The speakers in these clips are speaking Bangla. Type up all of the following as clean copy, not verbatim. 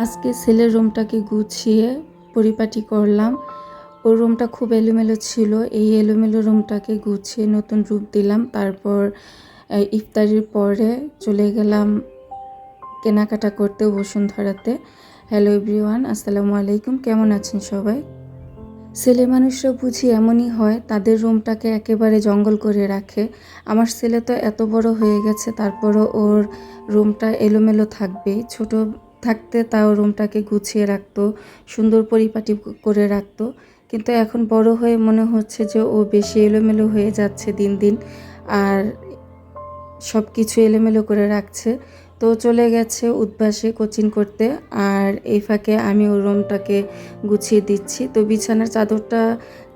আজকে ছেলের রুমটাকে গুছিয়ে পরিপাটি করলাম। ওর রুমটা খুব এলোমেলো ছিল। এই এলোমেলো রুমটাকে গুছিয়ে নতুন রূপ দিলাম। তারপর ইফতারির পরে চলে গেলাম কেনাকাটা করতে বসুন্ধরাতে। হ্যালো এভরিওয়ান, আসসালামু আলাইকুম। কেমন আছেন সবাই? ছেলে মানুষরা বুঝি এমনই হয়, তাদের রুমটাকে একেবারে জঙ্গল করে রাখে। আমার ছেলে তো এত বড় হয়ে গেছে, তারপরও ওর রুমটা এলোমেলো থাকবেই। ছোট থাকতে তাও রুমটাকে গুছিয়ে রাখতো, সুন্দর পরিপাটি করে রাখতো। কিন্তু এখন বড় হয়ে মনে হচ্ছে যে ও বেশি এলোমেলো হয়ে যাচ্ছে দিন দিন, আর সব কিছু এলোমেলো করে রাখছে। তো চলে গেছে উদ্ভাসে কোচিং করতে, আর এই ফাঁকে আমি ওর রুমটাকে গুছিয়ে দিচ্ছি। তো বিছানার চাদরটা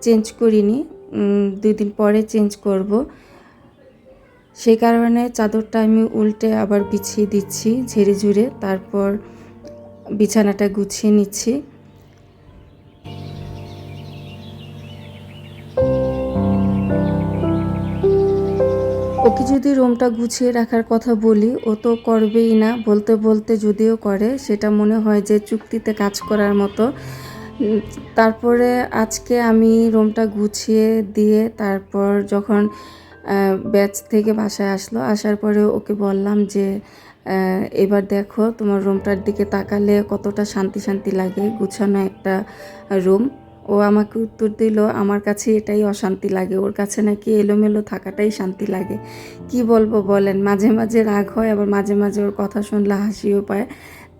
চেঞ্জ করিনি, 2 দিন পরে চেঞ্জ করব। সেই কারণে চাদরটা আমি উল্টে আবার বিছিয়ে দিচ্ছি ঝেড়ে ঝুড়ে, তারপর বিছানাটা গুছিয়ে নিচ্ছি। ওকে যদি রুমটা গুছিয়ে রাখার কথা বলি, ও তো করবেই না। বলতে বলতে যদিও করে, সেটা মনে হয় যে চুক্তিতে কাজ করার মতো। তারপরে আজকে আমি রুমটা গুছিয়ে দিয়ে তারপর যখন ব্যাচ থেকে বাসায় আসলো, আসার পরে ওকে বললাম যে এবার দেখো তোমার রুমটার দিকে তাকালে কতটা শান্তি শান্তি লাগে, গুছানো একটা রুম। ও আমাকে উত্তর দিল, আমার কাছে এটাই অশান্তি লাগে, ওর কাছে নাকি এলোমেলো থাকাটাই শান্তি লাগে। কি বলবো বলেন, মাঝে মাঝে রাগ হয়, আবার মাঝে মাঝে ওর কথা শুনলে হাসিও পায়।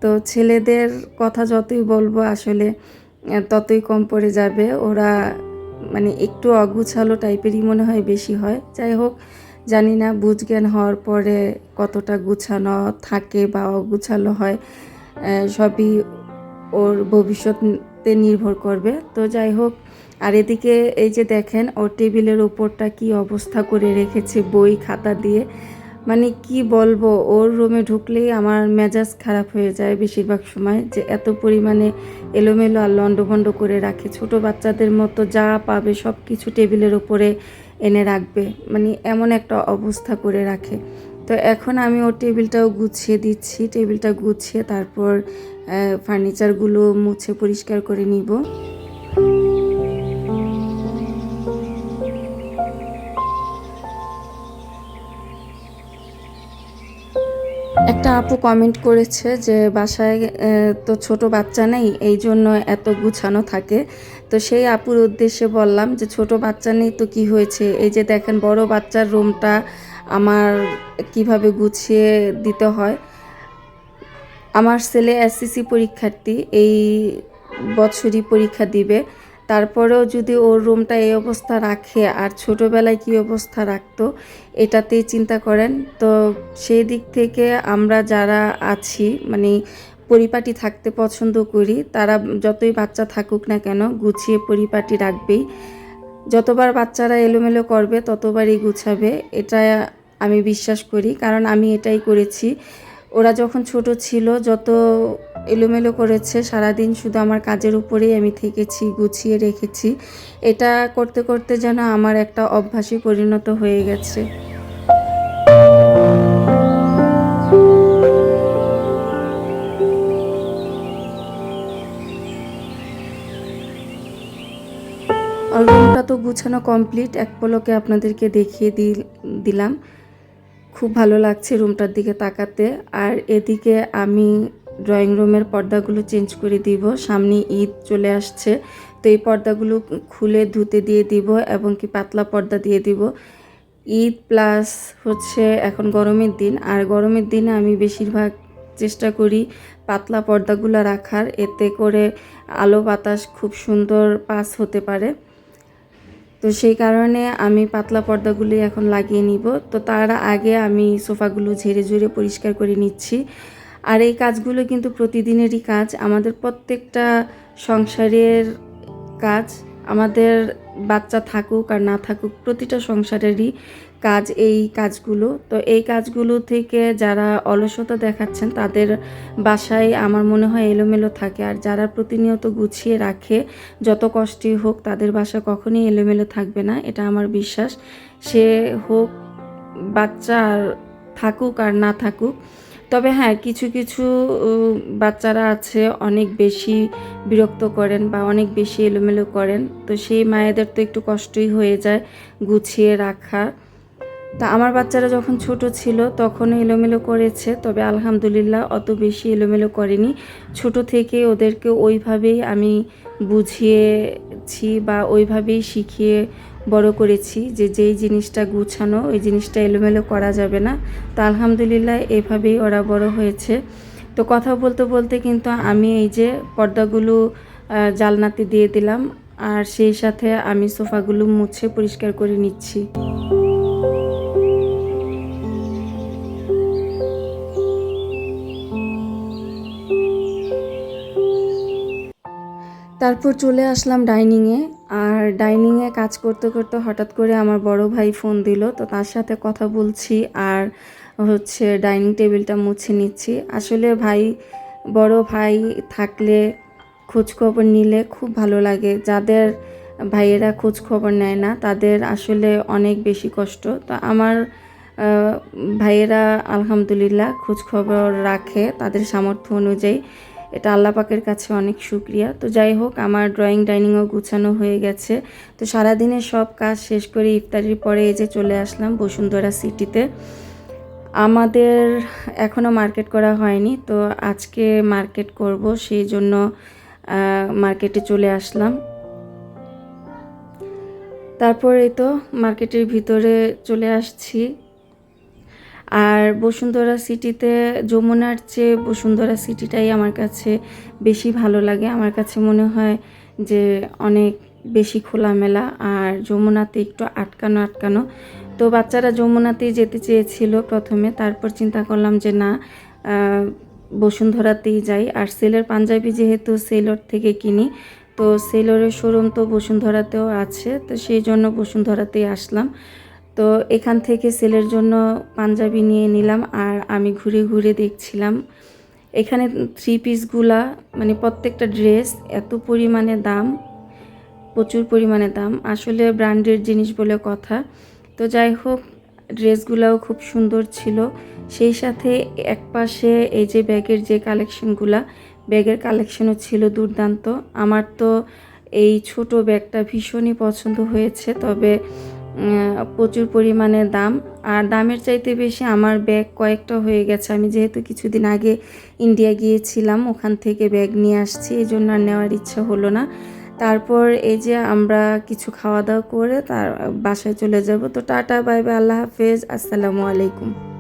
তো ছেলেদের কথা যতই বলবো আসলে ততই কম পড়ে যাবে। ওরা মানে একটু অগুছালো টাইপেরই মনে হয় বেশি হয়। যাই হোক, জানি না বুঝজ্ঞান হওয়ার পরে কতটা গুছানো থাকে বা অগুছালো হয়, সবই ওর ভবিষ্যতে নির্ভর করবে। তো যাই হোক, আর এদিকে এই যে দেখেন ওর টেবিলের উপরটা কি অবস্থা করে রেখেছে বই খাতা দিয়ে। মানে কি বলবো, ওর রুমে ঢুকলেই আমার মেজাজ খারাপ হয়ে যায় বেশিরভাগ সময়, যে এত পরিমাণে এলোমেলো আর লন্ডভন্ড করে রাখে। ছোট বাচ্চাদের মতো যা পাবে সব কিছু টেবিলের উপরে এনে রাখবে, মানে এমন একটা অবস্থা করে রাখে। তো এখন আমি ওর টেবিলটাও গুছিয়ে দিচ্ছি। টেবিলটা গুছিয়ে তারপর ফার্নিচারগুলো মুছে পরিষ্কার করে নিব। একটা আপু কমেন্ট করেছে যে বাসায় তো ছোট বাচ্চা নেই, এই জন্য এত গুছানো থাকে। তো সেই আপুর উদ্দেশ্যে বললাম যে ছোট বাচ্চা নেই তো কি হয়েছে, এই যে দেখেন বড় বাচ্চার রুমটা আমার কিভাবে গুছিয়ে দিতে হয়। আমার ছেলে এসএসসি পরীক্ষার্থী, এই বছরই পরীক্ষা দিবে। তারপরেও যদি ওর রুমটা এই অবস্থা রাখে, আর ছোটোবেলায় কী অবস্থা রাখতো এটাতেই চিন্তা করেন। তো সেই দিক থেকে আমরা যারা আছি, মানে পরিপাটি থাকতে পছন্দ করি, তারা যতই বাচ্চা থাকুক না কেন গুছিয়ে পরিপাটি রাখবেই। যতবার বাচ্চারা এলোমেলো করবে ততবারই গুছাবে, এটা আমি বিশ্বাস করি, কারণ আমি এটাই করেছি। ওরা যখন ছোট ছিল যত এলোমেলো করেছে, সারাদিন শুধু আমার কাজের উপরেই আমি থেকেছি, গুছিয়ে রেখেছি। এটা করতে করতে যেন আমার একটা অভ্যাসে পরিণত হয়ে গেছে। আর রুমটা তো গুছানো কমপ্লিট, এক পলকে আপনাদেরকে দেখিয়ে দিলাম। খুব ভালো লাগছে রুমটার দিকে তাকাতে। আর এদিকে আমি ড্রয়িং রুমের পর্দাগুলো চেঞ্জ করে দিব, সামনে ঈদ চলে আসছে। তো এই পর্দাগুলো খুলে ধুতে দিয়ে দিব, এবং কি পাতলা পর্দা দিয়ে দিব। ঈদ প্লাস হচ্ছে এখন গরমের দিন, আর গরমের দিনে আমি বেশিরভাগ চেষ্টা করি পাতলা পর্দাগুলো রাখার, এতে করে আলো বাতাস খুব সুন্দর পাস হতে পারে। তো সেই কারণে আমি পাতলা পর্দাগুলি এখন লাগিয়ে নিব। তো তার আগে আমি সোফাগুলো ঝেড়ে ঝুড়ে পরিষ্কার করে নিচ্ছি। আর এই কাজগুলো কিন্তু প্রতিদিনেরই কাজ, আমাদের প্রত্যেকটা সংসারের কাজ। আমাদের বাচ্চা থাকুক আর না থাকুক, প্রতিটা সংসারেরই কাজ এই কাজগুলো। তো এই কাজগুলো থেকে যারা অলসতা দেখাচ্ছেন তাদের বাসায় আমার মনে হয় এলোমেলো থাকে, আর যারা প্রতিনিয়ত গুছিয়ে রাখে যত কষ্টই হোক তাদের বাসা কখনোই এলোমেলো থাকবে না, এটা আমার বিশ্বাস। সে হোক বাচ্চা আর থাকুক আর না থাকুক। তবে হ্যাঁ, কিছু কিছু বাচ্চারা আছে অনেক বেশি বিরক্ত করেন বা অনেক বেশি এলোমেলো করেন, তো সেই মায়েদের তো একটু কষ্টই হয়ে যায় গুছিয়ে রাখা। তা আমার বাচ্চারা যখন ছোট ছিল তখন এলোমেলো করেছে, তবে আলহামদুলিল্লাহ অত বেশি এলোমেলো করেনি। ছোট থেকে ওদেরকে ওইভাবেই আমি বুঝিয়েছি বা ওইভাবেই শিখিয়ে বড় করেছি যে যেই জিনিসটা গুছানো ওই জিনিসটা এলোমেলো করা যাবে না। তো আলহামদুলিল্লাহ এভাবেই ওরা বড় হয়েছে। তো কথা বলতে বলতে কিন্তু আমি এই যে পর্দাগুলো জালনাতে দিয়ে দিলাম, আর সেই সাথে আমি সোফাগুলো মুছে পরিষ্কার করে নিচ্ছি। তারপর চলে আসলাম ডাইনিংয়ে। আর ডাইনিংয়ে কাজ করতে করতে হঠাৎ করে আমার বড় ভাই ফোন দিল, তো তার সাথে কথা বলছি আর হচ্ছে ডাইনিং টেবিলটা মুছে নিচ্ছি। আসলে বড় ভাই থাকলে খোঁজখবর নিলে খুব ভালো লাগে। যাদের ভাইয়েরা খোঁজখবর নেয় না তাদের আসলে অনেক বেশি কষ্ট। তো আমার ভাইয়েরা আলহামদুলিল্লাহ খোঁজখবর রাখে তাদের সামর্থ্য অনুযায়ী। এটা আল্লাহ পাকের কাছে অনেক শুকরিয়া। তো যাই হোক, আমার ড্রয়িং ডাইনিংও গুছানো হয়ে গেছে। তো সারাদিনের সব কাজ শেষ করে ইফতারির পরে এই যে চলে আসলাম বসুন্ধরা সিটিতে। আমাদের এখনও মার্কেট করা হয়নি, তো আজকে মার্কেট করব, সেই জন্য মার্কেটে চলে আসলাম। তারপরে তো মার্কেটের ভিতরে চলে আসছি। আর বসুন্ধরা সিটিতে যমুনার চেয়ে বসুন্ধরা সিটিটাই আমার কাছে বেশি ভালো লাগে। আমার কাছে মনে হয় যে অনেক বেশি খোলামেলা, আর যমুনাতে একটু আটকানো আটকানো। তো বাচ্চারা যমুনাতেই যেতে চেয়েছিল প্রথমে, তারপর চিন্তা করলাম যে না, বসুন্ধরাতেই যাই। আর সেলের পাঞ্জাবি যেহেতু সেলর থেকে কিনি, তো সেলরের শোরুম তো বসুন্ধরাতেও আছে, তো সেই জন্য বসুন্ধরাতেই আসলাম। তো এখান থেকে সেলের জন্য পাঞ্জাবি নিয়ে নিলাম, আর আমি ঘুরে ঘুরে দেখছিলাম এখানে থ্রি পিসগুলা, মানে প্রত্যেকটা ড্রেস এত পরিমাণে দাম, প্রচুর পরিমাণে দাম। আসলে ব্র্যান্ডের জিনিস বলে কথা। তো যাই হোক, ড্রেসগুলাও খুব সুন্দর ছিল। সেই সাথে একপাশে এই যে ব্যাগের যে কালেকশনগুলা, ব্যাগের কালেকশনও ছিল দুর্দান্ত। আমার তো এই ছোট ব্যাগটা ভীষণই পছন্দ হয়েছে, তবে প্রচুর পরিমাণে দাম। আর দামের চাইতে বেশি আমার ব্যাগ কয়েকটা হয়ে গেছে। আমি যেহেতু কিছুদিন আগে ইন্ডিয়া গিয়েছিলাম, ওখান থেকে ব্যাগ নিয়ে আসছি, এই জন্য আর নেওয়ার ইচ্ছা হলো না। তারপর এই যে আমরা কিছু খাওয়া দাওয়া করে তার বাসায় চলে যাব। তো টাটা, বাই বাই, আল্লাহ হাফেজ, আসসালামু আলাইকুম।